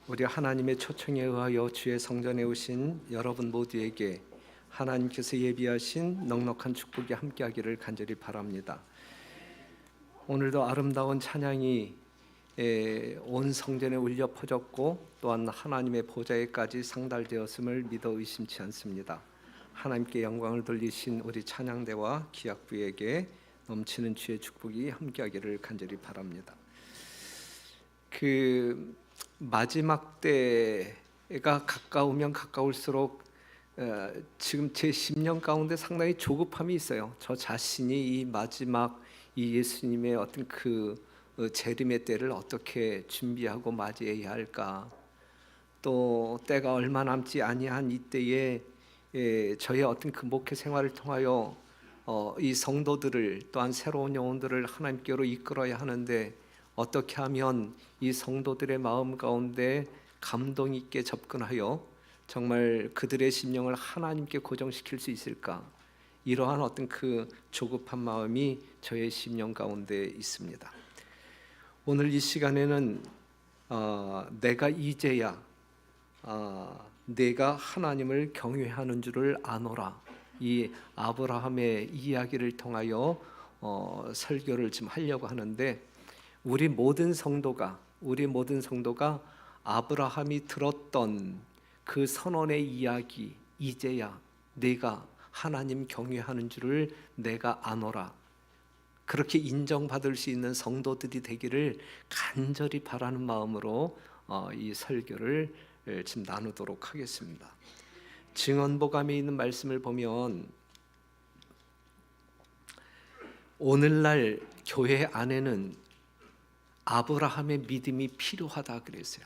우리 하나님의 초청에 의하여 주의 성전에 오신 여러분 모두에게 하나님께서 예비하신 넉넉한 축복이 함께하기를 간절히 바랍니다. 오늘도 아름다운 찬양이 온 성전에 울려 퍼졌고 또한 하나님의 보좌에까지 상달되었음을 믿어 의심치 않습니다. 하나님께 영광을 돌리신 우리 찬양대와 기악부에게 넘치는 주의 축복이 함께하기를 간절히 바랍니다. 마지막 때가 가까우면 가까울수록 지금 제 10년 가운데 상당히 조급함이 있어요. 저 자신이 이 마지막 이 예수님의 어떤 재림의 때를 어떻게 준비하고 맞이해야 할까? 또 때가 얼마 남지 아니한 이때에 저의 어떤 목회 생활을 통하여 이 성도들을 또한 새로운 영혼들을 하나님께로 이끌어야 하는데 어떻게 하면 이 성도들의 마음 가운데 감동 있게 접근하여 정말 그들의 심령을 하나님께 고정시킬 수 있을까? 이러한 어떤 조급한 마음이 저의 심령 가운데 있습니다. 오늘 이 시간에는 내가 이제야 내가 하나님을 경외하는 줄을 아노라, 이 아브라함의 이야기를 통하여 설교를 좀 하려고 하는데, 우리 모든 성도가 아브라함이 들었던 그 선언의 이야기, 이제야 내가 하나님 경외하는 줄을 내가 아노라, 그렇게 인정받을 수 있는 성도들이 되기를 간절히 바라는 마음으로 이 설교를 지금 나누도록 하겠습니다. 증언보감에 있는 말씀을 보면 오늘날 교회 안에는 아브라함의 믿음이 필요하다 그랬어요.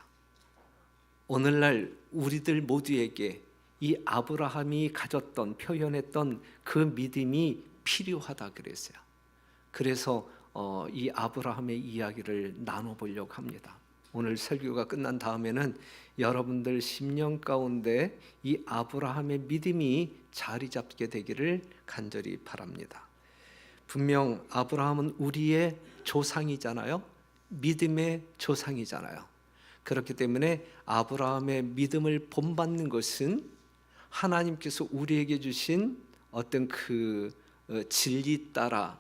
오늘날 우리들 모두에게 이 아브라함이 가졌던, 표현했던 그 믿음이 필요하다 그랬어요. 그래서 이 아브라함의 이야기를 나눠보려고 합니다. 오늘 설교가 끝난 다음에는 여러분들 심령 가운데 이 아브라함의 믿음이 자리 잡게 되기를 간절히 바랍니다. 분명 아브라함은 우리의 조상이잖아요. 믿음의 조상이잖아요. 그렇기 때문에 아브라함의 믿음을 본받는 것은 하나님께서 우리에게 주신 어떤 진리 따라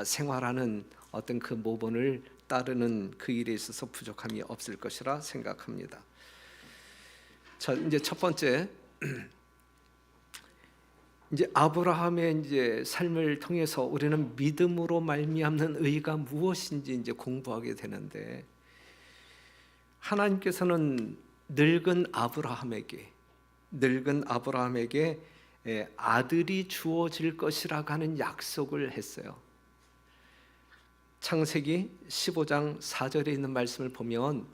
생활하는 어떤 모본을 따르는 그 일에 있어서 부족함이 없을 것이라 생각합니다. 자, 이제 첫 번째, 이제 아브라함의 이제 삶을 통해서 우리는 믿음으로 말미암는 의가 무엇인지 이제 공부하게 되는데, 하나님께서는 늙은 아브라함에게 아들이 주어질 것이라고 하는 약속을 했어요. 창세기 15장 4절에 있는 말씀을 보면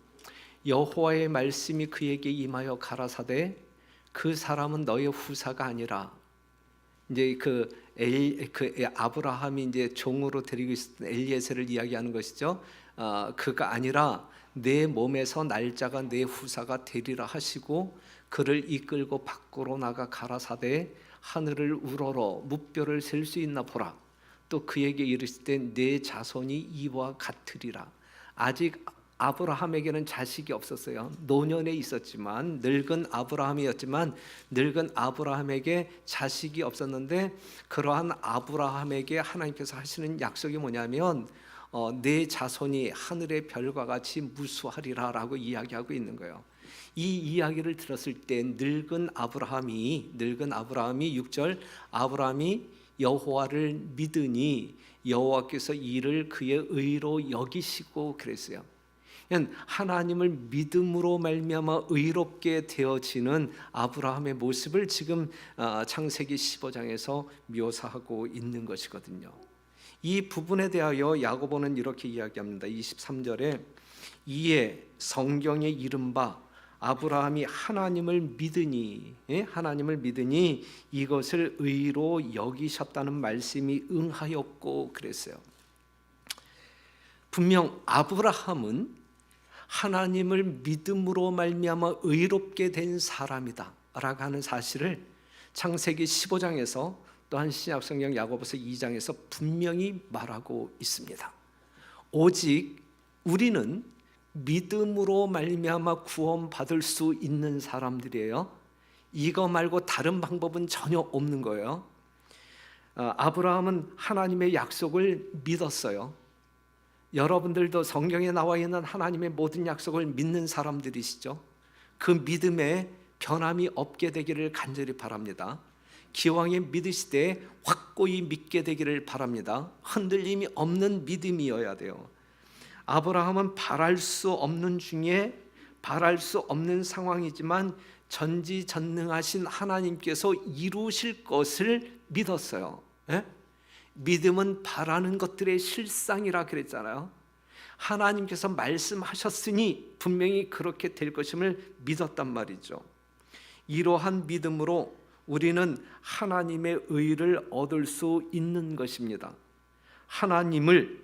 여호와의 말씀이 그에게 임하여 가라사대 그 사람은 너의 후사가 아니라, 이제 아브라함이 이제 종으로 데리고 있었던 엘리에셀을 이야기하는 것이죠. 그가 아니라 내 몸에서 날짜가 내 후사가 되리라 하시고 그를 이끌고 밖으로 나가 가라사대 하늘을 우러러 무뼈를 셀 수 있나 보라. 또 그에게 이르실 때 내 자손이 이와 같으리라. 아직 아브라함에게는 자식이 없었어요. 노년에 있었지만, 늙은 아브라함이었지만 늙은 아브라함에게 자식이 없었는데, 그러한 아브라함에게 하나님께서 하시는 약속이 뭐냐면 내 자손이 하늘의 별과 같이 무수하리라 라고 이야기하고 있는 거예요. 이 이야기를 들었을 때 늙은 아브라함이 6절, 아브라함이 여호와를 믿으니 여호와께서 이를 그의 의로 여기시고 그랬어요. 하나님을 믿음으로 말미암아 의롭게 되어지는 아브라함의 모습을 지금 창세기 15장에서 묘사하고 있는 것이거든요. 이 부분에 대하여 야고보는 이렇게 이야기합니다. 23절에 이에 성경에 이른바 아브라함이 하나님을 믿으니 이것을 의로 여기셨다는 말씀이 응하였고 그랬어요. 분명 아브라함은 하나님을 믿음으로 말미암아 의롭게 된 사람이다 라고 하는 사실을 창세기 15장에서 또한 신약성경 야고보서 2장에서 분명히 말하고 있습니다. 오직 우리는 믿음으로 말미암아 구원받을 수 있는 사람들이에요. 이거 말고 다른 방법은 전혀 없는 거예요. 아브라함은 하나님의 약속을 믿었어요. 여러분들도 성경에 나와 있는 하나님의 모든 약속을 믿는 사람들이시죠. 그 믿음에 변함이 없게 되기를 간절히 바랍니다. 기왕에 믿으시되 확고히 믿게 되기를 바랍니다. 흔들림이 없는 믿음이어야 돼요. 아브라함은 바랄 수 없는 중에 바랄 수 없는 상황이지만 전지전능하신 하나님께서 이루실 것을 믿었어요. 예? 믿음은 바라는 것들의 실상이라 그랬잖아요. 하나님께서 말씀하셨으니 분명히 그렇게 될 것임을 믿었단 말이죠. 이러한 믿음으로 우리는 하나님의 의를 얻을 수 있는 것입니다. 하나님을,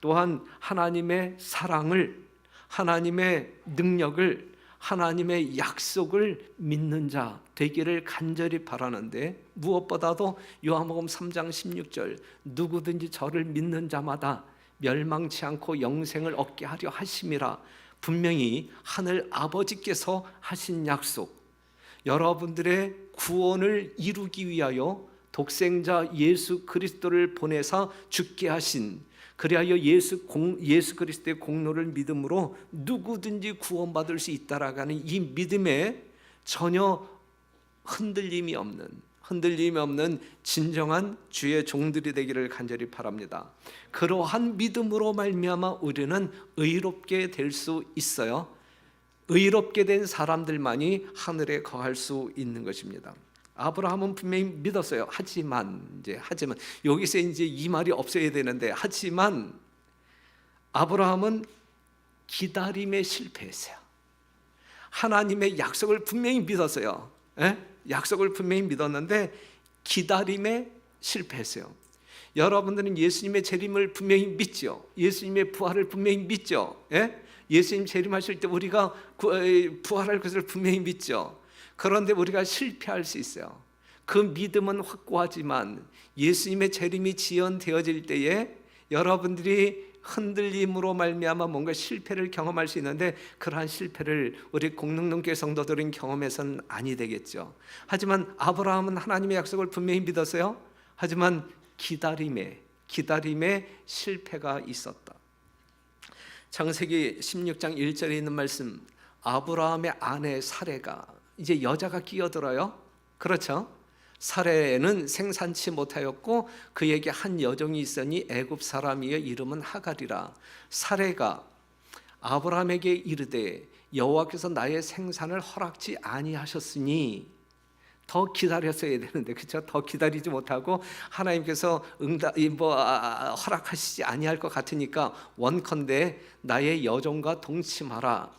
또한 하나님의 사랑을, 하나님의 능력을, 하나님의 약속을 믿는 자 되기를 간절히 바라는데, 무엇보다도 요한복음 3장 16절 누구든지 저를 믿는 자마다 멸망치 않고 영생을 얻게 하려 하심이라, 분명히 하늘 아버지께서 하신 약속, 여러분들의 구원을 이루기 위하여 독생자 예수 그리스도를 보내사 죽게 하신, 그리하여 예수 그리스도의 공로를 믿음으로 누구든지 구원받을 수 있다라는 이 믿음에 전혀 흔들림이 없는 진정한 주의 종들이 되기를 간절히 바랍니다. 그러한 믿음으로 말미암아 우리는 의롭게 될 수 있어요. 의롭게 된 사람들만이 하늘에 거할 수 있는 것입니다. 아브라함은 분명히 믿었어요. 하지만 여기서 이제 이 말이 없어야 되는데, 하지만 아브라함은 기다림에 실패했어요. 하나님의 약속을 분명히 믿었어요. 약속을 분명히 믿었는데 기다림에 실패했어요. 여러분들은 예수님의 재림을 분명히 믿죠. 예수님의 부활을 분명히 믿죠. 예수님 재림하실 때 우리가 부활할 것을 분명히 믿죠. 그런데 우리가 실패할 수 있어요. 그 믿음은 확고하지만 예수님의 재림이 지연되어질 때에 여러분들이 흔들림으로 말미암아 뭔가 실패를 경험할 수 있는데, 그러한 실패를 우리 공릉동교회 성도들은 경험해서는 아니 되겠죠. 하지만 아브라함은 하나님의 약속을 분명히 믿었어요. 하지만 기다림에 실패가 있었다. 창세기 16장 1절에 있는 말씀, 아브라함의 아내 사레가, 이제 여자가 끼어들어요. 그렇죠? 사레는 생산치 못하였고 그에게 한 여종이 있으니 애굽 사람이여 이름은 하갈이라. 사레가 아브라함에게 이르되 여호와께서 나의 생산을 허락지 아니하셨으니, 더 기다렸어야 되는데, 그렇죠? 더 기다리지 못하고 하나님께서 허락하시지 아니할 것 같으니까 원컨대 나의 여종과 동침하라.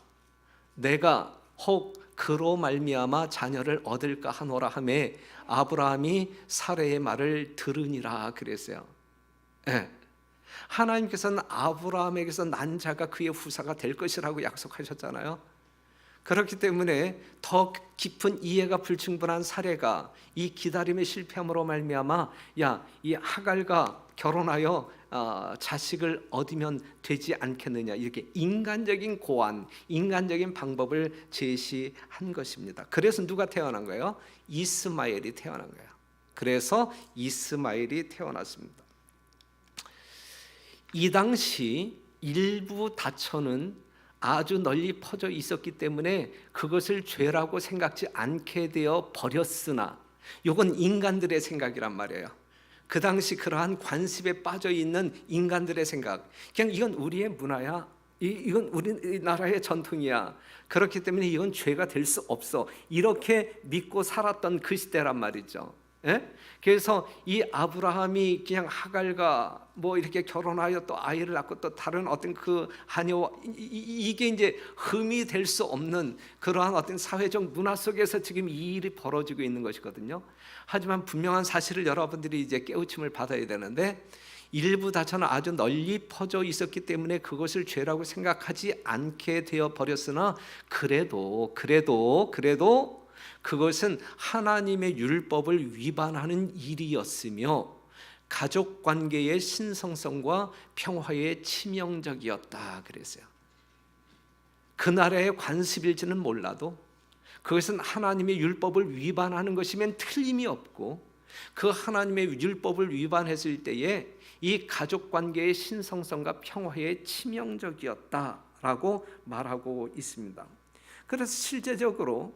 내가 혹 그로 말미암아 자녀를 얻을까 하노라 하매 아브라함이 사레의 말을 들으니라 그랬어요. 하나님께서는 아브라함에게서 난 자가 그의 후사가 될 것이라고 약속하셨잖아요. 그렇기 때문에 더 깊은 이해가 불충분한 사례가 이 기다림의 실패함으로 말미암아 이 하갈과 결혼하여 자식을 얻으면 되지 않겠느냐, 이렇게 인간적인 고안, 인간적인 방법을 제시한 것입니다. 그래서 누가 태어난 거예요? 이스마엘이 태어난 거예요. 그래서 이스마엘이 태어났습니다. 이 당시 일부 다처는 아주 널리 퍼져 있었기 때문에 그것을 죄라고 생각지 않게 되어 버렸으나, 이건 인간들의 생각이란 말이에요. 그 당시 그러한 관습에 빠져 있는 인간들의 생각, 그냥 이건 우리의 문화야, 이건 우리나라의 전통이야, 그렇기 때문에 이건 죄가 될 수 없어, 이렇게 믿고 살았던 그 시대란 말이죠. 그래서 이 아브라함이 그냥 하갈과 이렇게 결혼하여 또 아이를 낳고 또 다른 어떤 그 하녀와, 이게 이제 흠이 될 수 없는 그러한 어떤 사회적 문화 속에서 지금 이 일이 벌어지고 있는 것이거든요. 하지만 분명한 사실을 여러분들이 이제 깨우침을 받아야 되는데, 일부 다처는 아주 널리 퍼져 있었기 때문에 그것을 죄라고 생각하지 않게 되어 버렸으나, 그래도 그것은 하나님의 율법을 위반하는 일이었으며 가족 관계의 신성성과 평화에 치명적이었다 그랬어요. 그 나라의 관습일지는 몰라도 그것은 하나님의 율법을 위반하는 것이면 틀림이 없고, 그 하나님의 율법을 위반했을 때에 이 가족관계의 신성성과 평화에 치명적이었다라고 말하고 있습니다. 그래서 실제적으로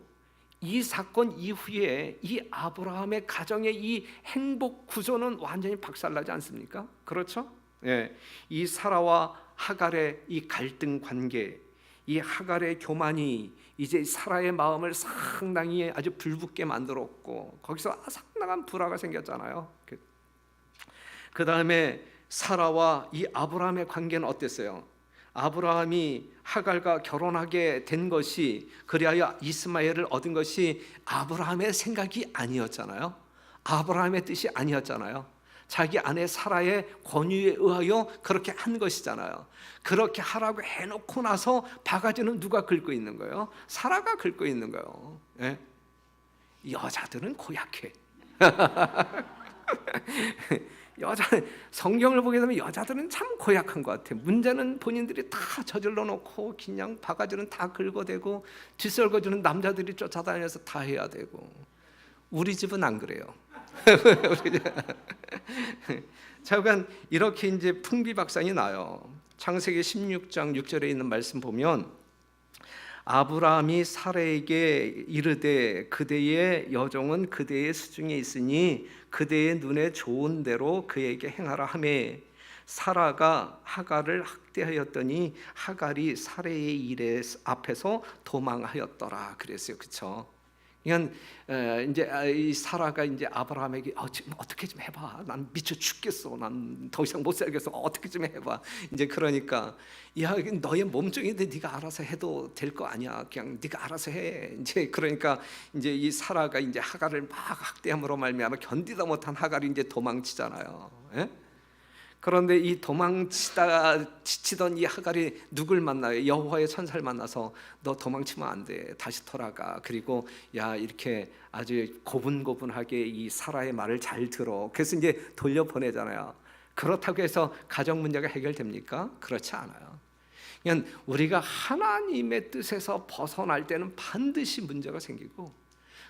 이 사건 이후에 이 아브라함의 가정의 이 행복 구조는 완전히 박살나지 않습니까? 그렇죠? 예, 이 사라와 하갈의 이 갈등 관계, 이 하갈의 교만이 이제 사라의 마음을 상당히 아주 불붙게 만들었고, 거기서 상당한 불화가 생겼잖아요. 그 다음에 사라와 이 아브라함의 관계는 어땠어요? 아브라함이 하갈과 결혼하게 된 것이, 그리하여 이스마엘을 얻은 것이 아브라함의 생각이 아니었잖아요. 아브라함의 뜻이 아니었잖아요. 자기 아내 사라의 권유에 의하여 그렇게 한 것이잖아요. 그렇게 하라고 해놓고 나서 바가지는 누가 긁고 있는 거예요? 사라가 긁고 있는 거예요. 예? 여자들은 고약해. 성경을 보게 되면 여자들은 참 고약한 것 같아요. 문제는 본인들이 다 저질러 놓고 그냥 바가지는 다 긁어대고 뒷설거지는 남자들이 쫓아다녀서 다 해야 되고. 우리 집은 안 그래요. 잠깐 이렇게 이제 풍비박산이 나요. 창세기 16장 6절에 있는 말씀 보면, 아브라함이 사라에게 이르되 그대의 여종은 그대의 수중에 있으니 그대의 눈에 좋은 대로 그에게 행하라 하매, 사라가 하갈을 학대하였더니 하갈이 사라의 일에 앞에서 도망하였더라 그랬어요. 그렇죠? 그러니까 이제 이 사라가 이제 아브라함에게 지금 어떻게 좀 해봐. 난 미쳐 죽겠어. 난 더 이상 못 살겠어. 어떻게 좀 해봐. 이제 그러니까, 야, 너의 몸종인데 네가 알아서 해도 될 거 아니야. 그냥 네가 알아서 해. 이제 그러니까 이제 이 사라가 이제 하갈을 막 학대함으로 말미암아 견디다 못한 하갈이 이제 도망치잖아요. 예? 그런데 이 도망치다 지치던 이 하갈이 누굴 만나요? 여호와의 천사를 만나서 너 도망치면 안 돼. 다시 돌아가. 그리고 야, 이렇게 아주 고분고분하게 이 사라의 말을 잘 들어. 그래서 이제 돌려보내잖아요. 그렇다고 해서 가정 문제가 해결됩니까? 그렇지 않아요. 그냥 우리가 하나님의 뜻에서 벗어날 때는 반드시 문제가 생기고,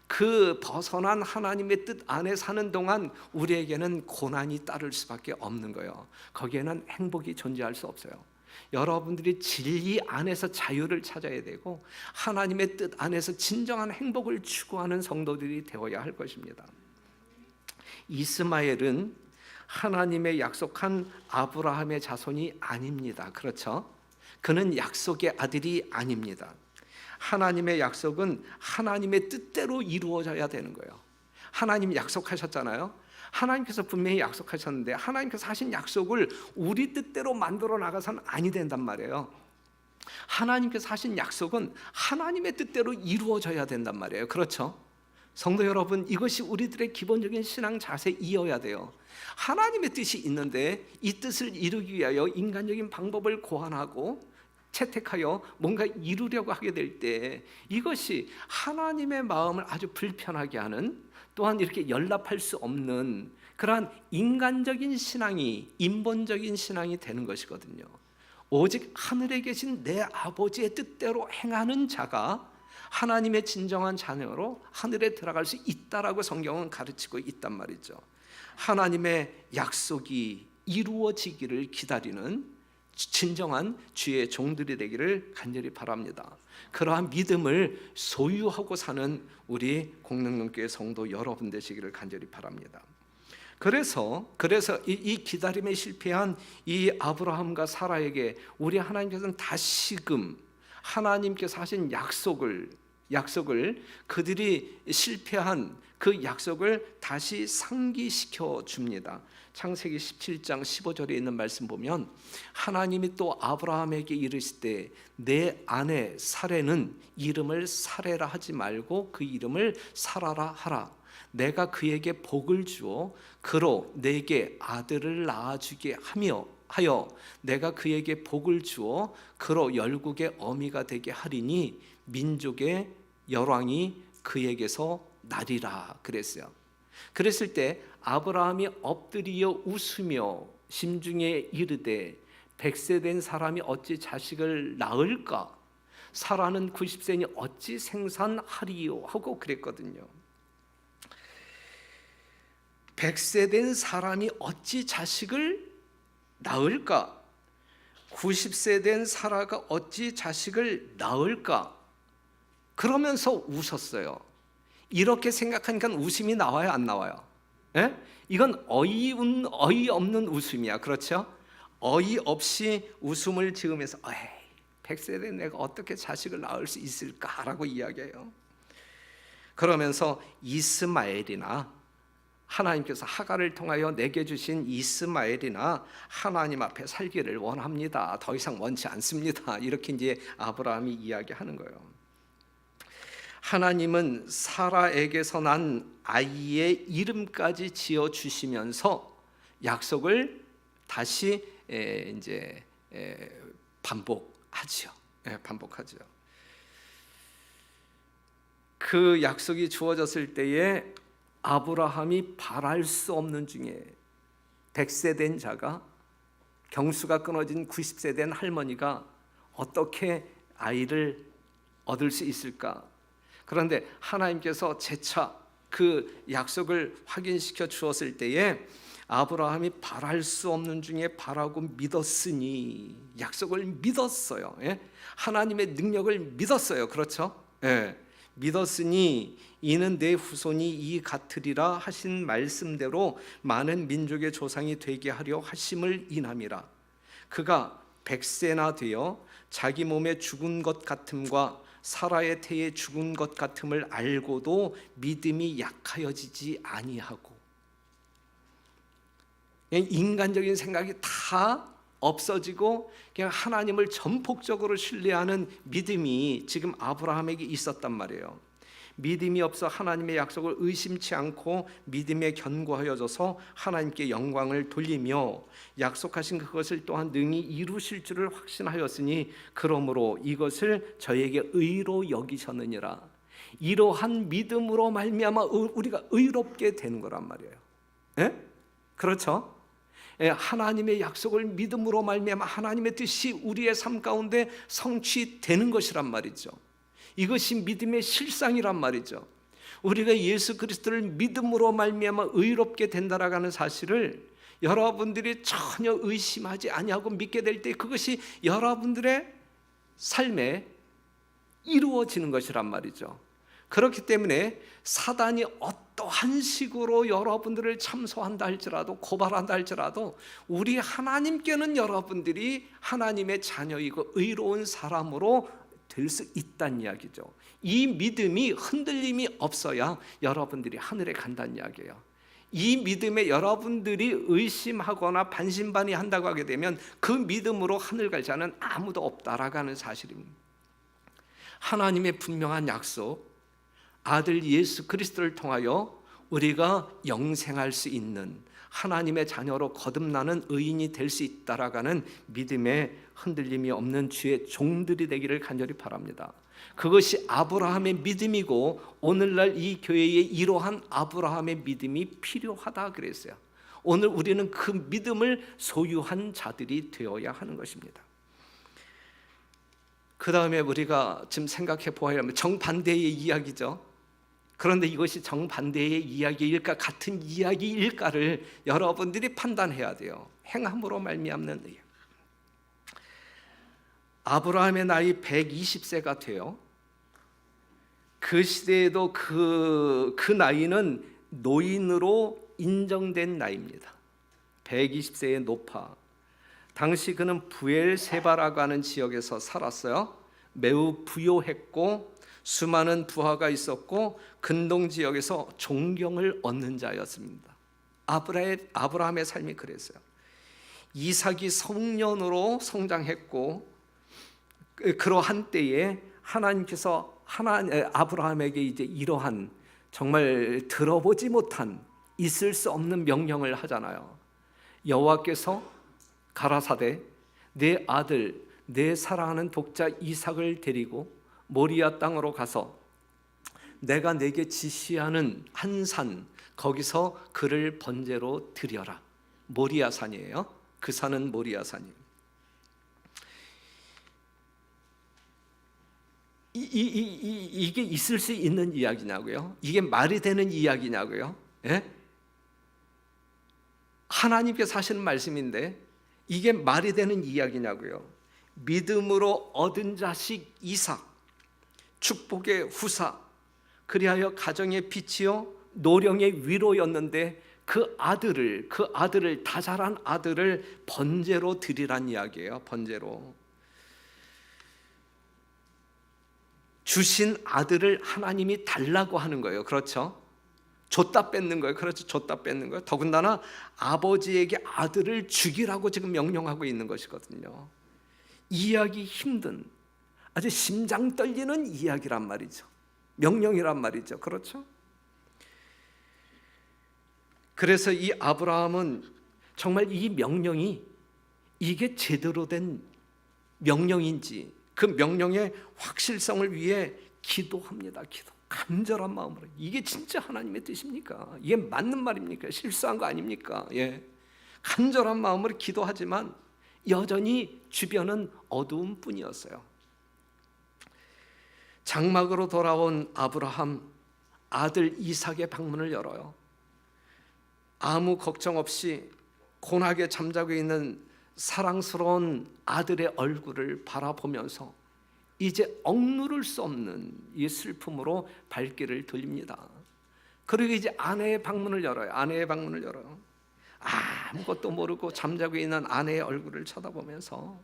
그 벗어난 하나님의 뜻 안에 사는 동안 우리에게는 고난이 따를 수밖에 없는 거예요. 거기에는 행복이 존재할 수 없어요. 여러분들이 진리 안에서 자유를 찾아야 되고, 하나님의 뜻 안에서 진정한 행복을 추구하는 성도들이 되어야 할 것입니다. 이스마엘은 하나님의 약속한 아브라함의 자손이 아닙니다. 그렇죠? 그는 약속의 아들이 아닙니다. 하나님의 약속은 하나님의 뜻대로 이루어져야 되는 거예요. 하나님이 약속하셨잖아요. 하나님께서 분명히 약속하셨는데, 하나님께서 하신 약속을 우리 뜻대로 만들어 나가서는 아니 된단 말이에요. 하나님께서 하신 약속은 하나님의 뜻대로 이루어져야 된단 말이에요. 그렇죠? 성도 여러분, 이것이 우리들의 기본적인 신앙 자세이어야 돼요. 하나님의 뜻이 있는데 이 뜻을 이루기 위하여 인간적인 방법을 고안하고 채택하여 뭔가 이루려고 하게 될 때, 이것이 하나님의 마음을 아주 불편하게 하는, 또한 이렇게 연락할 수 없는 그러한 인간적인 신앙이, 인본적인 신앙이 되는 것이거든요. 오직 하늘에 계신 내 아버지의 뜻대로 행하는 자가 하나님의 진정한 자녀로 하늘에 들어갈 수 있다라고 성경은 가르치고 있단 말이죠. 하나님의 약속이 이루어지기를 기다리는 진정한 주의 종들이 되기를 간절히 바랍니다. 그러한 믿음을 소유하고 사는 우리 공릉동교회 성도 여러분 되시기를 간절히 바랍니다. 그래서 이 기다림에 실패한 이 아브라함과 사라에게 우리 하나님께서는 다시금 하나님께서 하신 약속을 그들이 실패한 그 약속을 다시 상기시켜 줍니다. 창세기 17장 15절에 있는 말씀 보면, 하나님이 또 아브라함에게 이르시되 내 아내 사레는 이름을 사레라 하지 말고 그 이름을 사라라 하라. 내가 그에게 복을 주어 그로 내게 아들을 낳아주게 하여 내가 그에게 복을 주어 그로 열국의 어미가 되게 하리니 민족의 열왕이 그에게서 나리라 그랬어요. 그랬을 때 아브라함이 엎드리어 웃으며 심중에 이르되 100세 된 사람이 어찌 자식을 낳을까? 사라는 90세니 어찌 생산하리요 하고 그랬거든요. 100세 된 사람이 어찌 자식을 낳을까? 90세 된 사라가 어찌 자식을 낳을까? 그러면서 웃었어요. 이렇게 생각하니까 웃음이 나와요, 안 나와요? 예? 이건 어이없는 웃음이야, 그렇죠? 어이없이 웃음을 지으면서 100세 된 내가 어떻게 자식을 낳을 수 있을까라고 이야기해요. 그러면서 이스마엘이나 하나님께서 하갈을 통하여 내게 주신 이스마엘이나 하나님 앞에 살기를 원합니다. 더 이상 원치 않습니다. 이렇게 이제 아브라함이 이야기하는 거예요. 하나님은 사라에게서 난 아이의 이름까지 지어 주시면서 약속을 다시 이제 반복하죠. 반복하죠. 그 약속이 주어졌을 때에 아브라함이 바랄 수 없는 중에 100세 된 자가, 경수가 끊어진 90세 된 할머니가 어떻게 아이를 얻을 수 있을까? 그런데 하나님께서 재차 그 약속을 확인시켜 주었을 때에 아브라함이 바랄 수 없는 중에 바라고 믿었으니, 약속을 믿었어요. 하나님의 능력을 믿었어요. 그렇죠? 믿었으니 이는 내 후손이 이 같으리라 하신 말씀대로 많은 민족의 조상이 되게 하려 하심을 인함이라. 그가 100세나 되어 자기 몸에 죽은 것 같음과 사라의 태에 죽은 것 같음을 알고도 믿음이 약하여지지 아니하고, 인간적인 생각이 다 없어지고 그냥 하나님을 전폭적으로 신뢰하는 믿음이 지금 아브라함에게 있었단 말이에요. 믿음이 없어 하나님의 약속을 의심치 않고 믿음에 견고하여져서 하나님께 영광을 돌리며 약속하신 그것을 또한 능히 이루실 줄을 확신하였으니 그러므로 이것을 저에게 의로 여기셨느니라. 이러한 믿음으로 말미암아 우리가 의롭게 되는 거란 말이에요. 그렇죠? 하나님의 약속을 믿음으로 말미암아 하나님의 뜻이 우리의 삶 가운데 성취되는 것이란 말이죠. 이것이 믿음의 실상이란 말이죠. 우리가 예수 그리스도를 믿음으로 말미암아 의롭게 된다라고 하는 사실을 여러분들이 전혀 의심하지 아니하고 믿게 될 때 그것이 여러분들의 삶에 이루어지는 것이란 말이죠. 그렇기 때문에 사단이 어떠한 식으로 여러분들을 참소한다 할지라도 고발한다 할지라도 우리 하나님께는 여러분들이 하나님의 자녀이고 의로운 사람으로 될 수 있다는 이야기죠. 이 믿음이 흔들림이 없어야 여러분들이 하늘에 간다는 이야기예요. 이 믿음에 여러분들이 의심하거나 반신반의한다고 하게 되면 그 믿음으로 하늘 갈 자는 아무도 없다라고 하는 사실입니다. 하나님의 분명한 약속, 아들 예수 그리스도를 통하여 우리가 영생할 수 있는 하나님의 자녀로 거듭나는 의인이 될 수 있다라고 하는 믿음에 흔들림이 없는 주의 종들이 되기를 간절히 바랍니다. 그것이 아브라함의 믿음이고 오늘날 이 교회에 이러한 아브라함의 믿음이 필요하다 그랬어요. 오늘 우리는 그 믿음을 소유한 자들이 되어야 하는 것입니다. 그 다음에 우리가 지금 생각해 보아야 하면 정반대의 이야기죠. 그런데 이것이 정반대의 이야기일까 같은 이야기일까를 여러분들이 판단해야 돼요. 행함으로 말미암는 의. 아브라함의 나이 120세가 돼요. 그 시대에도 그 나이는 노인으로 인정된 나이입니다. 120세의 노파. 당시 그는 부엘세바라고 하는 지역에서 살았어요. 매우 부요했고 수많은 부하가 있었고 근동 지역에서 존경을 얻는 자였습니다. 아브라함의 삶이 그랬어요. 이삭이 성년으로 성장했고 그러한 때에 하나님께서 아브라함에게 이제 이러한 정말 들어보지 못한 있을 수 없는 명령을 하잖아요. 여호와께서 가라사대 내 아들 내 사랑하는 독자 이삭을 데리고 모리아 땅으로 가서 내가 내게 지시하는 한 산 거기서 그를 번제로 드려라. 모리아 산이에요. 그 산은 모리아 산이에요. 이게 있을 수 있는 이야기냐고요? 이게 말이 되는 이야기냐고요? 예? 하나님께서 하시는 말씀인데 이게 말이 되는 이야기냐고요? 믿음으로 얻은 자식 이삭, 축복의 후사, 그리하여 가정의 빛이요 노령의 위로였는데 그 아들을 다 자란 아들을 번제로 드리란 이야기예요. 번제로 주신 아들을 하나님이 달라고 하는 거예요. 그렇죠? 줬다 뺏는 거예요. 그렇죠? 줬다 뺏는 거예요. 더군다나 아버지에게 아들을 죽이라고 지금 명령하고 있는 것이거든요. 이해하기 힘든 아주 심장 떨리는 이야기란 말이죠. 명령이란 말이죠. 그렇죠? 그래서 이 아브라함은 정말 이 명령이 이게 제대로 된 명령인지 그 명령의 확실성을 위해 기도합니다. 간절한 마음으로. 이게 진짜 하나님의 뜻입니까? 이게 맞는 말입니까? 실수한 거 아닙니까? 예. 간절한 마음으로 기도하지만 여전히 주변은 어두운 뿐이었어요. 장막으로 돌아온 아브라함, 아들 이삭의 방문을 열어요. 아무 걱정 없이 곤하게 잠자고 있는 사랑스러운 아들의 얼굴을 바라보면서 이제 억누를 수 없는 이 슬픔으로 발길을 돌립니다. 그리고 이제 아내의 방문을 열어요. 아내의 방문을 열어요. 아무것도 모르고 잠자고 있는 아내의 얼굴을 쳐다보면서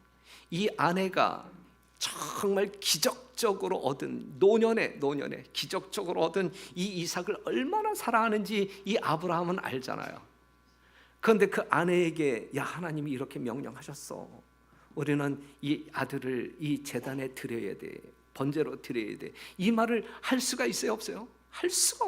이 아내가 정말 기적적으로 얻은 노년에 기적적으로 얻은 이 이삭을 얼마나 사랑하는지 이 아브라함은 알잖아요. 그런데 그 아내에게 야 하나님이 이렇게 명령하셨어. 우리는 이 아들을 이 제단에 드려야 돼. 번제로 드려야 돼. 이 말을 할 수가 있어요, 없어요? 할 수가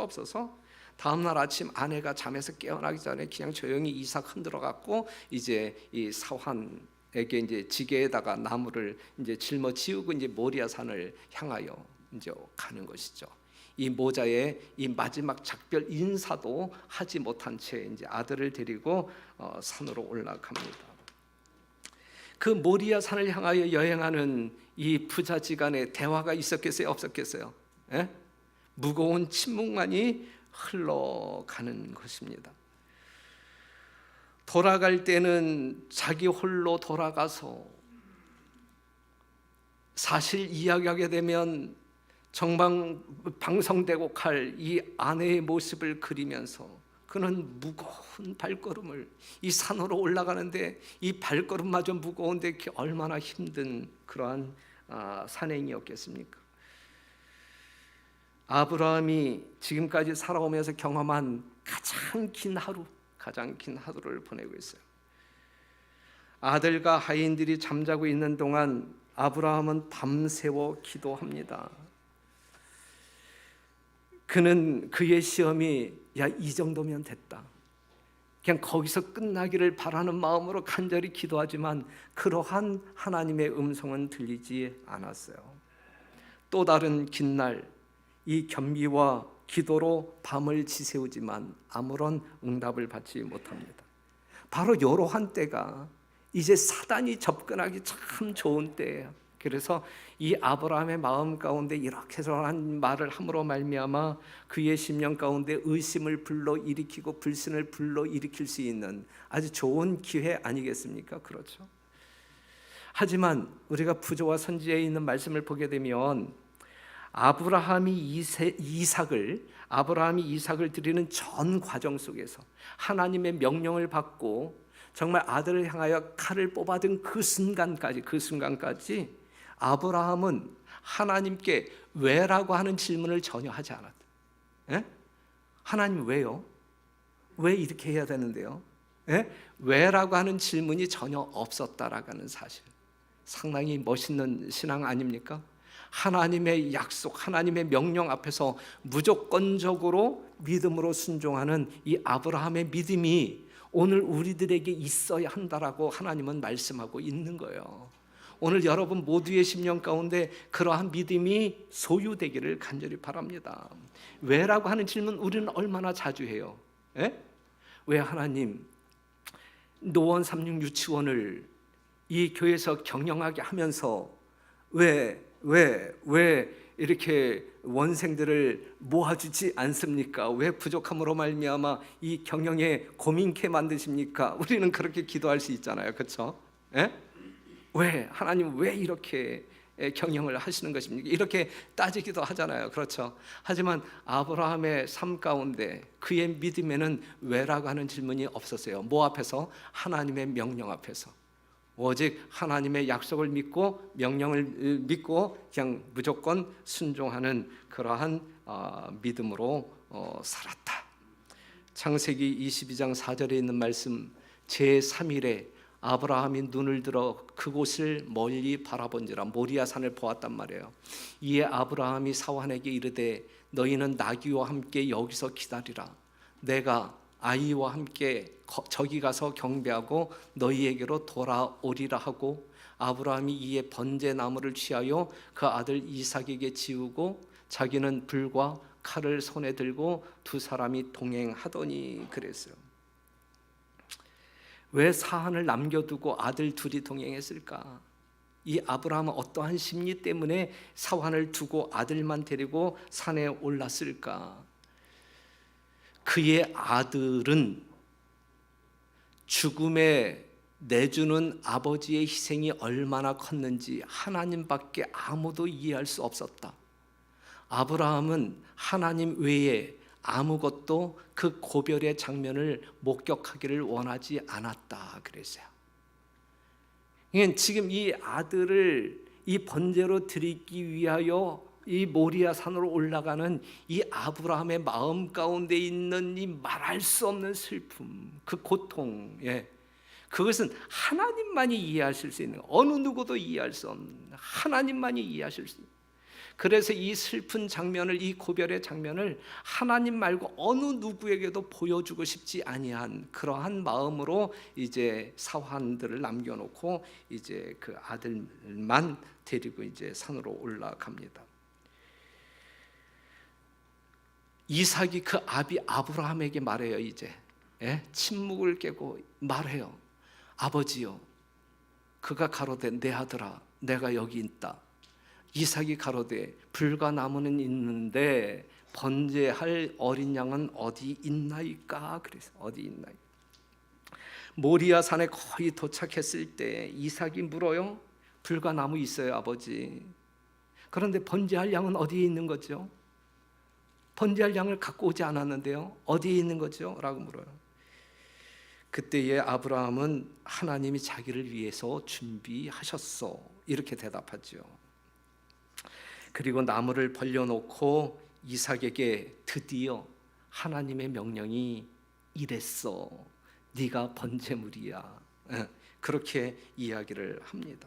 없어서 다음 날 아침 아내가 잠에서 깨어나기 전에 그냥 조용히 이삭 흔들어 갖고 이제 이 사환에게 이제 지게에다가 나무를 이제 짊어지우고 이제 모리아 산을 향하여 이제 가는 것이죠. 이 모자의 이 마지막 작별 인사도 하지 못한 채 이제 아들을 데리고 산으로 올라갑니다. 그 모리아 산을 향하여 여행하는 이 부자지간에 대화가 있었겠어요, 없었겠어요? 예? 무거운 침묵만이 흘러가는 것입니다. 돌아갈 때는 자기 홀로 돌아가서 사실 이야기하게 되면 정말 방성되고 갈 이 아내의 모습을 그리면서 그는 무거운 발걸음을 이 산으로 올라가는데 이 발걸음마저 무거운데 얼마나 힘든 그러한 산행이었겠습니까? 아브라함이 지금까지 살아오면서 경험한 가장 긴 하루를 보내고 있어요. 아들과 하인들이 잠자고 있는 동안 아브라함은 밤새워 기도합니다. 그는 그의 시험이 이 정도면 됐다. 그냥 거기서 끝나기를 바라는 마음으로 간절히 기도하지만 그러한 하나님의 음성은 들리지 않았어요. 또 다른 긴 날 이 겸비와 기도로 밤을 지새우지만 아무런 응답을 받지 못합니다. 바로 이러한 때가 이제 사단이 접근하기 참 좋은 때예요. 그래서 이 아브라함의 마음 가운데 이렇게 저런 말을 함으로 말미암아 그의 심령 가운데 의심을 불러일으키고 불신을 불러일으킬 수 있는 아주 좋은 기회 아니겠습니까? 그렇죠. 하지만 우리가 부조와 선지에 있는 말씀을 보게 되면 아브라함이 이삭을 드리는 전 과정 속에서 하나님의 명령을 받고 정말 아들을 향하여 칼을 뽑아든 그 순간까지 아브라함은 하나님께 왜라고 하는 질문을 전혀 하지 않았다. 예? 하나님 왜요? 왜 이렇게 해야 되는데요? 예? 왜라고 하는 질문이 전혀 없었다라고 하는 사실. 상당히 멋있는 신앙 아닙니까? 하나님의 약속, 하나님의 명령 앞에서 무조건적으로 믿음으로 순종하는 이 아브라함의 믿음이 오늘 우리들에게 있어야 한다라고 하나님은 말씀하고 있는 거예요. 오늘 여러분 모두의 심령 가운데 그러한 믿음이 소유되기를 간절히 바랍니다. 왜라고 하는 질문 우리는 얼마나 자주 해요? 예? 왜 하나님 노원 36 유치원을 이 교회에서 경영하게 하면서 왜 이렇게 원생들을 모아주지 않습니까? 왜 부족함으로 말미암아 이 경영에 고민케 만드십니까? 우리는 그렇게 기도할 수 있잖아요, 그렇죠? 예? 왜 하나님 왜 이렇게 경영을 하시는 것입니까? 이렇게 따지기도 하잖아요, 그렇죠? 하지만 아브라함의 삶 가운데 그의 믿음에는 왜라고 하는 질문이 없었어요. 뭐 앞에서? 하나님의 명령 앞에서. 오직 하나님의 약속을 믿고 명령을 믿고 그냥 무조건 순종하는 그러한 믿음으로 살았다. 창세기 22장 4절에 있는 말씀, 제3일에 아브라함이 눈을 들어 그곳을 멀리 바라본지라 모리아 산을 보았단 말이에요. 이에 아브라함이 사환에게 이르되 너희는 나귀와 함께 여기서 기다리라. 내가 아이와 함께 저기 가서 경배하고 너희에게로 돌아오리라 하고, 아브라함이 이에 번제 나무를 취하여 그 아들 이삭에게 지우고 자기는 불과 칼을 손에 들고 두 사람이 동행하더니 그랬어요. 왜 사한을 남겨두고 아들 둘이 동행했을까? 이 아브라함은 어떠한 심리 때문에 사환을 두고 아들만 데리고 산에 올랐을까? 그의 아들은 죽음에 내주는 아버지의 희생이 얼마나 컸는지 하나님밖에 아무도 이해할 수 없었다. 아브라함은 하나님 외에 아무것도 그 고별의 장면을 목격하기를 원하지 않았다 그랬어요. 지금 이 아들을 이 번제로 드리기 위하여 이 모리아 산으로 올라가는 이 아브라함의 마음 가운데 있는 이 말할 수 없는 슬픔, 그 고통, 그것은 하나님만이 이해하실 수 있는, 어느 누구도 이해할 수 없는 하나님만이 이해하실 수 있는. 그래서 이 슬픈 장면을, 이 고별의 장면을 하나님 말고 어느 누구에게도 보여주고 싶지 아니한 그러한 마음으로 이제 사환들을 남겨놓고 이제 그 아들만 데리고 이제 산으로 올라갑니다. 이삭이 그 아비 아브라함에게 말해요. 이제 침묵을 깨고 말해요. 아버지요, 그가 가로되 내 아들아 내가 여기 있다. 이삭이 가로되 불과 나무는 있는데 번제할 어린 양은 어디 있나이까? 그래서 어디 있나이까? 모리아 산에 거의 도착했을 때 이삭이 물어요. 불과 나무 있어요, 아버지. 그런데 번제할 양은 어디에 있는 거죠? 번제할 양을 갖고 오지 않았는데요, 어디에 있는 거죠? 라고 물어요. 그때에 아브라함은 하나님이 자기를 위해서 준비하셨어 이렇게 대답하죠. 그리고 나무를 벌려놓고 이삭에게 드디어 하나님의 명령이 이랬어, 네가 번제물이야, 그렇게 이야기를 합니다.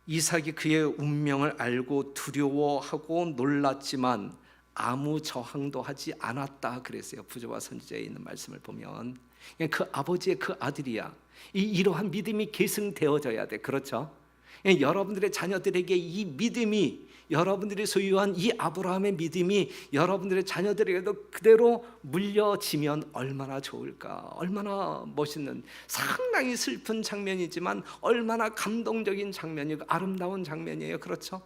이삭이 그의 운명을 알고 두려워하고 놀랐지만 아무 저항도 하지 않았다 그랬어요. 부조와 선지자에 있는 말씀을 보면 그 아버지의 그 아들이야. 이러한 믿음이 계승되어져야 돼. 그렇죠? 여러분들의 자녀들에게 이 믿음이, 여러분들이 소유한 이 아브라함의 믿음이 여러분들의 자녀들에게도 그대로 물려지면 얼마나 좋을까? 얼마나 멋있는, 상당히 슬픈 장면이지만 얼마나 감동적인 장면이고 아름다운 장면이에요. 그렇죠?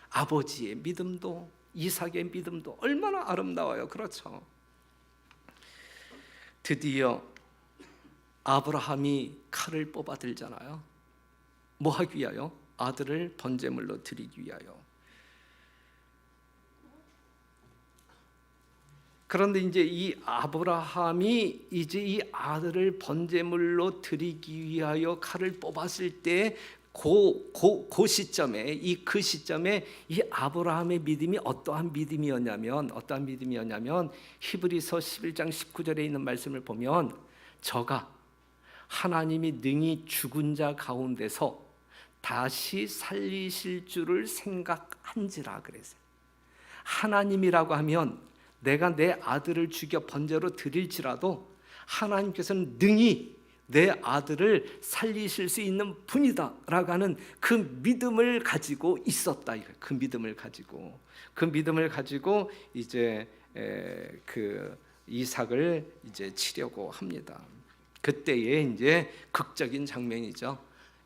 아버지의 믿음도 이삭의 믿음도 얼마나 아름다워요. 그렇죠? 드디어 아브라함이 칼을 뽑아 들잖아요. 뭐 하기 위하여? 아들을 번제물로 드리기 위하여. 그런데 이제 이 아브라함이 이제 이 아들을 번제물로 드리기 위하여 칼을 뽑았을 때 그 시점에, 그 시점에 이 아브라함의 믿음이 어떠한 믿음이었냐면 히브리서 11장 19절에 있는 말씀을 보면 저가 하나님이 능히 죽은 자 가운데서 다시 살리실 줄을 생각한지라 그랬어요. 하나님이라고 하면 내가 내 아들을 죽여 번제로 드릴지라도 하나님께서는 능히 내 아들을 살리실 수 있는 분이다 라고 하는 그 믿음을 가지고 있었다. 그 믿음을 가지고 이제 그 이삭을 이제 치려고 합니다. 그때에 이제 극적인 장면이죠.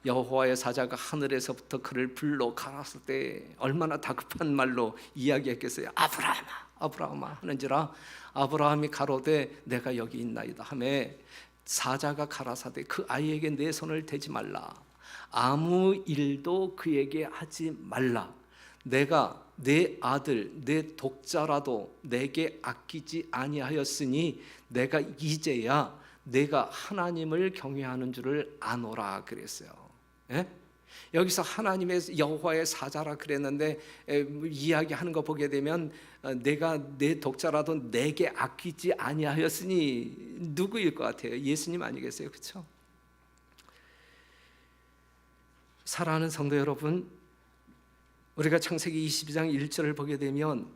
여호와의 사자가 하늘에서부터 그를 불러 가라사 때 얼마나 다급한 말로 이야기했겠어요. 아브라함아 아브라함아 하는지라 아브라함이 가로되 내가 여기 있나이다 하매 사자가 가라사대 그 아이에게 내 손을 대지 말라. 아무 일도 그에게 하지 말라. 내가 내 아들 내 독자라도 내게 아끼지 아니하였으니 내가 이제야 내가 하나님을 경외하는 줄을 아노라 그랬어요. 예? 여기서 하나님의 여호와의 사자라 그랬는데 이야기하는 거 보게 되면 내가 내 독자라도 내게 아끼지 아니하였으니 누구일 것 같아요? 예수님 아니겠어요? 그렇죠? 사랑하는 성도 여러분, 우리가 창세기 22장 1절을 보게 되면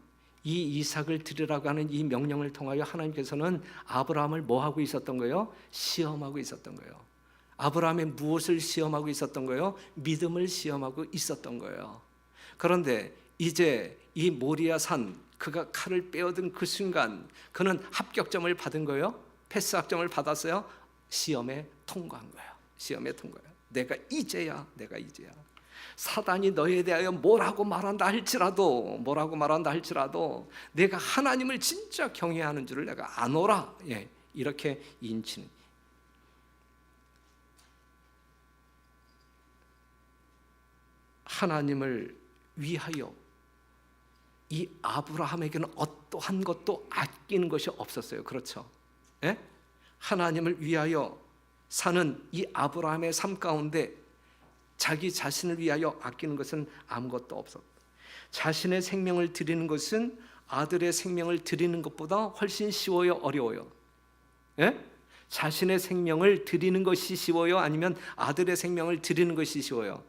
이 이삭을 드리라고 하는 이 명령을 통하여 하나님께서는 아브라함을 뭐 하고 있었던 거예요? 시험하고 있었던 거예요. 아브라함의 무엇을 시험하고 있었던 거예요? 믿음을 시험하고 있었던 거예요. 그런데 이제 이 모리아 산 그가 칼을 빼어든 그 순간 그는 합격점을 받은 거예요? 패스학점을 받았어요? 시험에 통과한 거예요. 시험에 통과해요. 내가 이제야 사단이 너에 대하여 뭐라고 말한다 할지라도 내가 하나님을 진짜 경외하는 줄을 내가 아노라. 예, 이렇게 인치는. 하나님을 위하여 이 아브라함에게는 어떠한 것도 아끼는 것이 없었어요. 그렇죠? 예? 하나님을 위하여 사는 이 아브라함의 삶 가운데 자기 자신을 위하여 아끼는 것은 아무것도 없었다. 자신의 생명을 드리는 것은 아들의 생명을 드리는 것보다 훨씬 쉬워요, 어려워요? 예? 자신의 생명을 드리는 것이 쉬워요, 아니면 아들의 생명을 드리는 것이 쉬워요?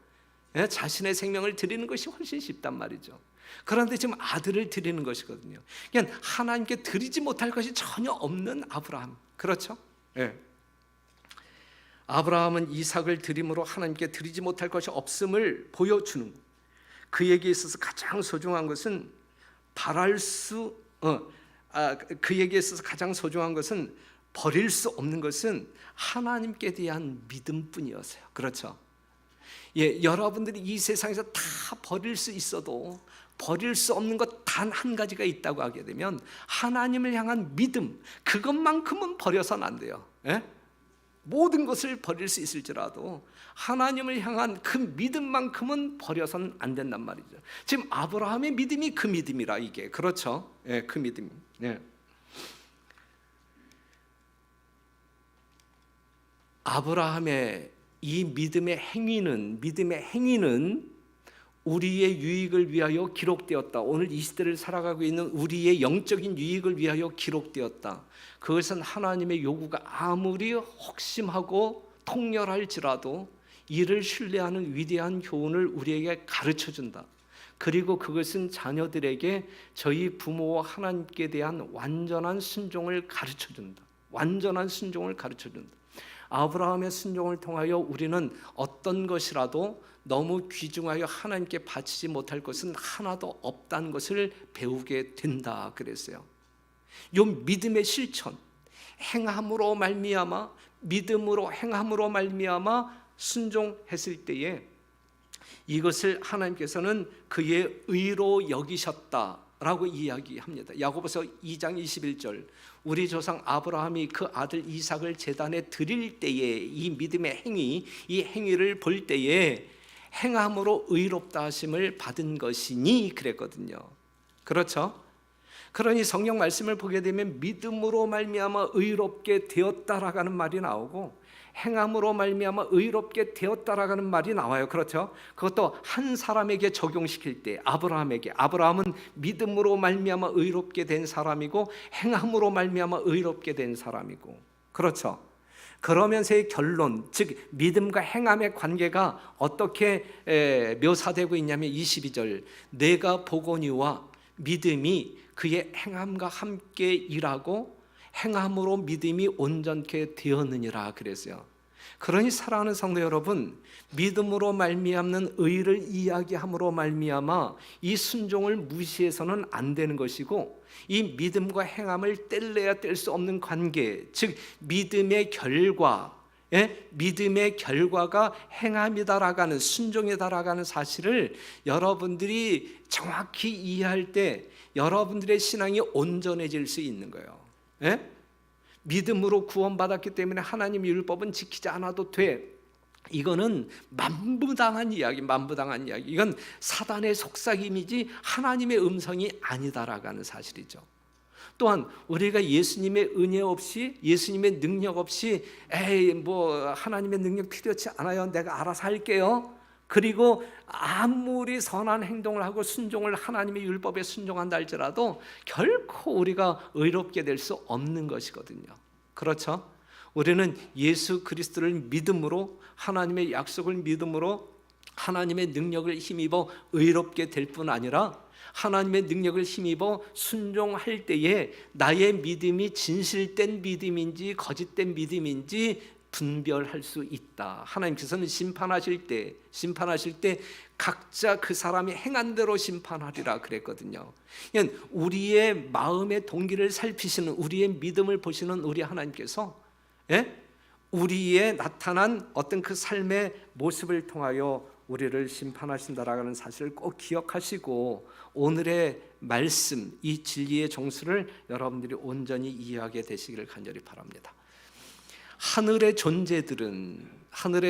예? 자신의 생명을 드리는 것이 훨씬 쉽단 말이죠. 그런데 지금 아들을 드리는 것이거든요. 그러니까 하나님께 드리지 못할 것이 전혀 없는 아브라함. 그렇죠? 예. 아브라함은 이삭을 드림으로 하나님께 드리지 못할 것이 없음을 보여주는 것. 그에게 있어서 가장 소중한 것은 그에게 있어서 가장 소중한 것은 버릴 수 없는 것은 하나님께 대한 믿음뿐이었어요. 그렇죠? 예, 여러분들이 이 세상에서 다 버릴 수 있어도 버릴 수 없는 것 단 한 가지가 있다고 하게 되면 하나님을 향한 믿음, 그것만큼은 버려서는 안 돼요. 예? 모든 것을 버릴 수 있을지라도 하나님을 향한 그 믿음만큼은 버려서는 안 된단 말이죠. 지금 아브라함의 믿음이 그 믿음이라 이게. 그렇죠? 예, 그 믿음. 예. 아브라함의 이 믿음의 행위는 우리의 유익을 위하여 기록되었다. 오늘 이 시대를 살아가고 있는 우리의 영적인 유익을 위하여 기록되었다. 그것은 하나님의 요구가 아무리 혹심하고 통렬할지라도 이를 신뢰하는 위대한 교훈을 우리에게 가르쳐준다. 그리고 그것은 자녀들에게 저희 부모와 하나님께 대한 완전한 순종을 가르쳐준다. 완전한 순종을 가르쳐준다. 아브라함의 순종을 통하여 우리는 어떤 것이라도 너무 귀중하여 하나님께 바치지 못할 것은 하나도 없다는 것을 배우게 된다 그랬어요. 이 믿음의 실천, 믿음으로 행함으로 말미암아 순종했을 때에 이것을 하나님께서는 그의 의로 여기셨다라고 이야기합니다. 야고보서 2장 21절, 우리 조상 아브라함이 그 아들 이삭을 제단에 드릴 때에 이 믿음의 이 행위를 볼 때에 행함으로 의롭다 하심을 받은 것이니 그랬거든요. 그렇죠? 그러니 성경 말씀을 보게 되면 믿음으로 말미암아 의롭게 되었다라고 하는 말이 나오고 행함으로 말미암아 의롭게 되었다라고 하는 말이 나와요. 그렇죠? 그것도 한 사람에게 적용시킬 때 아브라함은 믿음으로 말미암아 의롭게 된 사람이고 행함으로 말미암아 의롭게 된 사람이고. 그렇죠? 그러면서의 결론, 즉 믿음과 행함의 관계가 어떻게 묘사되고 있냐면 22절, 내가 보거니와 믿음이 그의 행함과 함께 일하고 행함으로 믿음이 온전케 되었느니라 그랬어요. 그러니 사랑하는 성도 여러분, 믿음으로 말미암는 의를 이야기함으로 말미암아 이 순종을 무시해서는 안 되는 것이고, 이 믿음과 행함을 뗄래야 뗄 수 없는 관계, 즉 믿음의 결과, 믿음의 결과가 행함이다라고 하는, 순종이다라고 하는 사실을 여러분들이 정확히 이해할 때 여러분들의 신앙이 온전해질 수 있는 거예요. 믿음으로 구원받았기 때문에 하나님의 율법은 지키지 않아도 돼. 이거는 만부당한 이야기, 만부당한 이야기. 이건 사단의 속삭임이지 하나님의 음성이 아니다라고 하는 사실이죠. 또한 우리가 예수님의 은혜 없이, 예수님의 능력 없이 하나님의 능력 필요치 않아요, 내가 알아서 할게요, 그리고 아무리 선한 행동을 하고 순종을, 하나님의 율법에 순종한다 할지라도 결코 우리가 의롭게 될 수 없는 것이거든요. 그렇죠? 우리는 예수 그리스도를 믿음으로, 하나님의 약속을 믿음으로 하나님의 능력을 힘입어 의롭게 될 뿐 아니라 하나님의 능력을 힘입어 순종할 때에 나의 믿음이 진실된 믿음인지 거짓된 믿음인지 분별할 수 있다. 하나님께서는 심판하실 때 각자 그 사람이 행한 대로 심판하리라 그랬거든요. 그러니까 우리의 마음의 동기를 살피시는, 우리의 믿음을 보시는 우리 하나님께서 우리의 나타난 어떤 그 삶의 모습을 통하여 우리를 심판하신다라는 사실을 꼭 기억하시고 오늘의 말씀, 이 진리의 정수를 여러분들이 온전히 이해하게 되시기를 간절히 바랍니다. 하늘의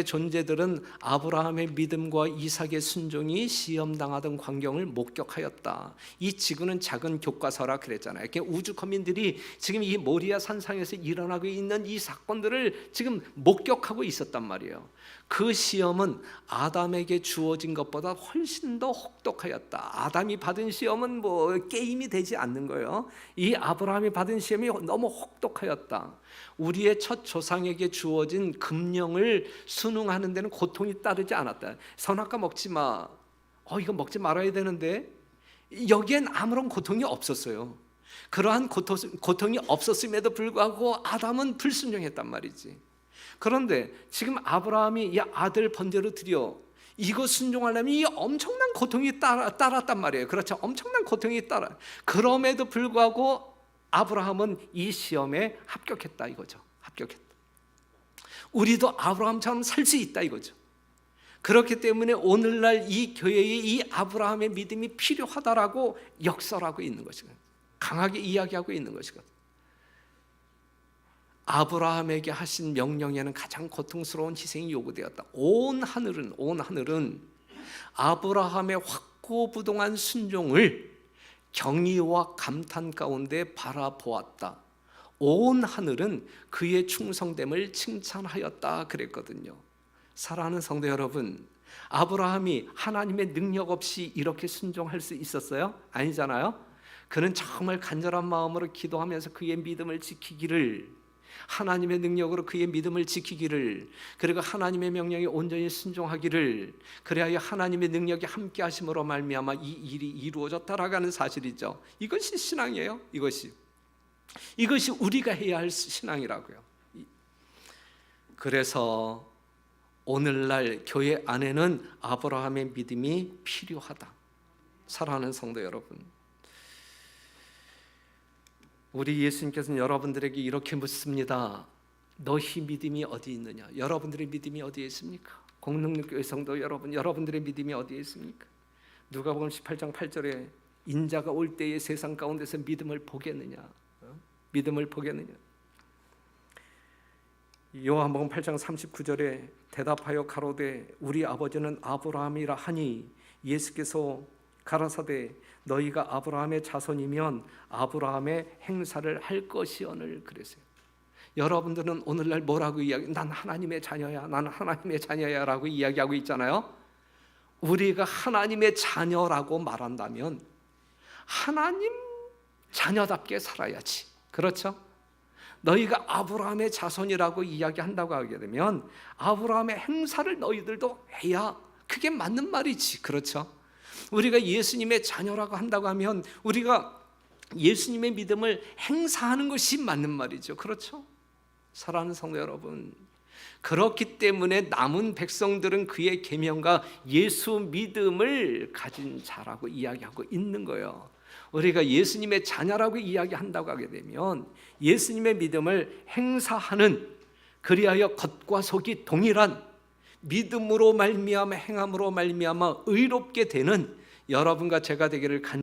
존재들은 아브라함의 믿음과 이삭의 순종이 시험당하던 광경을 목격하였다. 이 지구는 작은 교과서라 그랬잖아요. 우주 거민들이 지금 이 모리아 산상에서 일어나고 있는 이 사건들을 지금 목격하고 있었단 말이에요. 그 시험은 아담에게 주어진 것보다 훨씬 더 혹독하였다. 아담이 받은 시험은 게임이 되지 않는 거예요. 이 아브라함이 받은 시험이 너무 혹독하였다. 우리의 첫 조상에게 주어진 금령을 순응하는 데는 고통이 따르지 않았다. 선악과 먹지 마. 이거 먹지 말아야 되는데 여기엔 아무런 고통이 없었어요. 그러한 고통이 없었음에도 불구하고 아담은 불순종했단 말이지. 그런데 지금 아브라함이 이 아들 번제로 드려 이거 순종하려면 이 엄청난 고통이 따랐단 말이에요. 그렇죠? 엄청난 고통이 따라. 그럼에도 불구하고 아브라함은 이 시험에 합격했다 이거죠. 합격했다. 우리도 아브라함처럼 살 수 있다 이거죠. 그렇기 때문에 오늘날 이 교회에 이 아브라함의 믿음이 필요하다라고 역설하고 있는 것이거든요. 강하게 이야기하고 있는 것이거든요. 아브라함에게 하신 명령에는 가장 고통스러운 희생이 요구되었다. 온 하늘은 아브라함의 확고부동한 순종을 경의와 감탄 가운데 바라보았다. 온 하늘은 그의 충성됨을 칭찬하였다 그랬거든요. 사랑하는 성도 여러분, 아브라함이 하나님의 능력 없이 이렇게 순종할 수 있었어요? 아니잖아요. 그는 정말 간절한 마음으로 기도하면서 그의 믿음을 지키기를, 하나님의 능력으로 그의 믿음을 지키기를, 그리고 하나님의 명령에 온전히 순종하기를, 그래야 하나님의 능력이 함께 하심으로 말미암아 이 일이 이루어졌다라고 하는 사실이죠. 이것이 신앙이에요. 이것이 우리가 해야 할 신앙이라고요. 그래서 오늘날 교회 안에는 아브라함의 믿음이 필요하다. 사랑하는 성도 여러분, 우리 예수님께서는 여러분들에게 이렇게 묻습니다. 너희 믿음이 어디 있느냐? 여러분들의 믿음이 어디에 있습니까? 공능교회 성도 여러분, 여러분들의 믿음이 어디에 있습니까? 누가복음 18장 8절에 인자가 올 때에 세상 가운데서 믿음을 보겠느냐? 믿음을 보겠느냐? 요한복음 8장 39절에 대답하여 가로되 우리 아버지는 아브라함이라 하니 예수께서 가라사대 너희가 아브라함의 자손이면 아브라함의 행사를 할 것이오늘 그랬어요. 여러분들은 오늘날 뭐라고 난 하나님의 자녀야, 난 하나님의 자녀야 라고 이야기하고 있잖아요. 우리가 하나님의 자녀라고 말한다면 하나님 자녀답게 살아야지. 그렇죠? 너희가 아브라함의 자손이라고 이야기한다고 하게 되면 아브라함의 행사를 너희들도 해야 그게 맞는 말이지. 그렇죠? 우리가 예수님의 자녀라고 한다고 하면 우리가 예수님의 믿음을 행사하는 것이 맞는 말이죠. 그렇죠? 사랑하는 성도 여러분, 그렇기 때문에 남은 백성들은 그의 계명과 예수 믿음을 가진 자라고 이야기하고 있는 거예요. 우리가 예수님의 자녀라고 이야기한다고 하게 되면 예수님의 믿음을 행사하는 그리하여 겉과 속이 동일한 믿음으로 말미암아 행함으로 말미암아 의롭게 되는 여러분과 제가 되기를